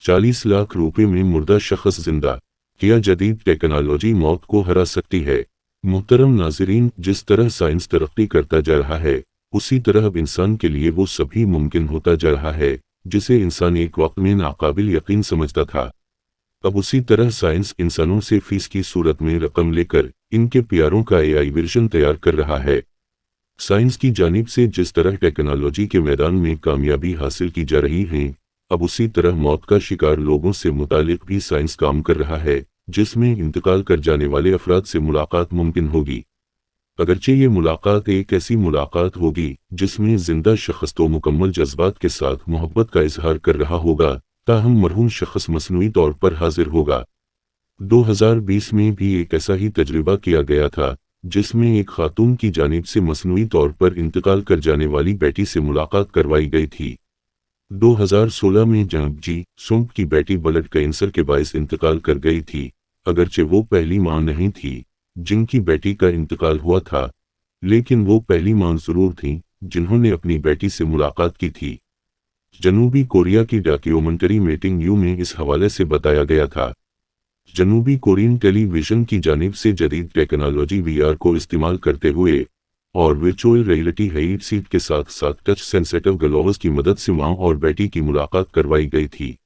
40 लाख रुपए में मुर्दा शख्स जिंदा। क्या जदीद टेक्नोलॉजी मौत को हरा सकती है? मुहतरम नाज़रीन, जिस तरह साइंस तरक्की करता जा रहा है उसी तरह अब इंसान के लिए वो सभी मुमकिन होता जा रहा है जिसे इंसान एक वक्त में नाकाबिल यकीन समझता था। अब उसी तरह साइंस इंसानों से फीस की सूरत में रकम लेकर इनके प्यारों का एआई वर्जन तैयार कर रहा है। साइंस की जानिब से जिस तरह टेक्नोलॉजी के मैदान में कामयाबी हासिल की जा रही है, अब उसी तरह मौत का शिकार लोगों से मुतालिक भी साइंस काम कर रहा है, जिसमें इंतकाल कर जाने वाले अफराद से मुलाकात मुमकिन होगी। अगरचे ये मुलाकात एक ऐसी मुलाकात होगी जिसमें जिंदा शख्स तो मुकम्मल जज्बात के साथ मोहब्बत का इजहार कर रहा होगा, ताहम मरहूम शख्स मसनूई तौर पर हाजिर होगा। 2020 में भी एक ऐसा ही तजर्बा किया गया था जिसमें एक खातून की जानिब से मसनूई तौर पर इंतकाल कर जाने वाली बेटी से मुलाकात करवाई गई थी। 2016 में जब जी सुंप की बेटी ब्लड कैंसर के बायस इंतकाल कर गई थी। अगरचे वो पहली मां नहीं थी जिनकी बेटी का इंतकाल हुआ था, लेकिन वो पहली मां जरूर थी जिन्होंने अपनी बेटी से मुलाकात की थी। जनूबी कोरिया की डॉक्यूमेंट्री मेकिंग यू में इस हवाले से बताया गया था। जनूबी कोरियन टेलीविजन की जानिब से जदीद टेक्नोलॉजी वीआर को इस्तेमाल करते हुए और वर्चुअल रियलिटी हेडसेट के साथ साथ टच सेंसिटिव ग्लोव्स की मदद से मां और बेटी की मुलाकात करवाई गई थी,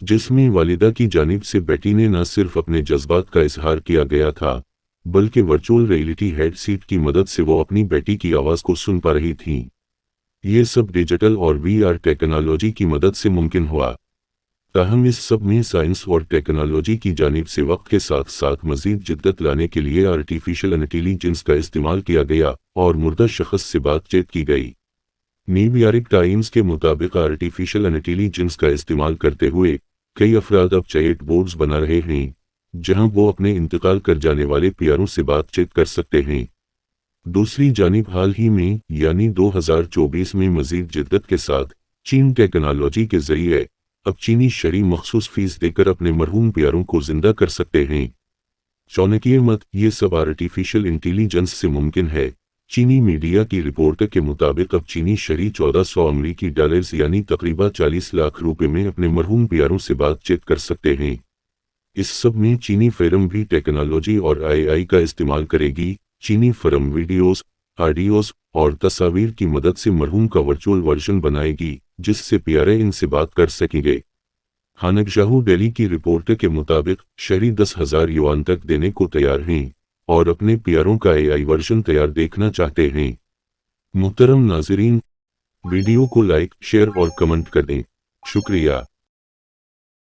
जिसमें वालिदा की जानिब से बेटी ने न सिर्फ अपने जज्बात का इजहार किया गया था, बल्कि वर्चुअल रियलिटी हेडसेट की मदद से वो अपनी बेटी की आवाज़ को सुन पा रही थीं। ये सब डिजिटल और वीआर टेक्नोलॉजी की मदद से मुमकिन हुआ। ताहम इस सब में साइंस और टेक्नोलॉजी की जानिब से वक्त के साथ साथ मज़ीद जिद्दत लाने के लिए आर्टिफिशियल इंटेलिजेंस का इस्तेमाल किया गया और मुर्दा शख्स से बातचीत की गई। न्यूयॉर्क टाइम्स के मुताबिक आर्टिफिशियल इंटेलिजेंस का इस्तेमाल करते हुए कई अफराद अब चैट बोर्ड्स बना रहे हैं जहां वो अपने इंतकाल कर जाने वाले प्यारों से बातचीत कर सकते हैं। दूसरी जानिब हाल ही में यानी 2024 में मज़ीद जिद्दत के साथ चीन टेक्नोलॉजी के जरिए अब चीनी शहरी मखसूस फीस देकर अपने मरहूम प्यारों को जिंदा कर सकते हैं। चौंकिए मत, ये सब आर्टिफिशियल इंटेलिजेंस से मुमकिन है। चीनी मीडिया की रिपोर्ट के मुताबिक अब चीनी शहरी 1400 अमरीकी डॉलर्स यानी तकरीबन 40 लाख रुपए में अपने मरहूम प्यारों से बातचीत कर सकते हैं। इस सब में चीनी फर्म भी टेक्नोलॉजी और एआई का इस्तेमाल करेगी। चीनी फर्म वीडियोस, ऑडियोज और तस्वीर की मदद से मरहूम का वर्चुअल वर्जन बनाएगी जिससे प्यारे इनसे बात कर सकेंगे। हानगजाहू दिल्ली की रिपोर्ट के मुताबिक शहरी 10,000 युआन तक देने को तैयार हैं और अपने प्यारों का एआई वर्जन तैयार देखना चाहते हैं। मुहतरम नाज़रीन, वीडियो को लाइक, शेयर और कमेंट कर दें। शुक्रिया।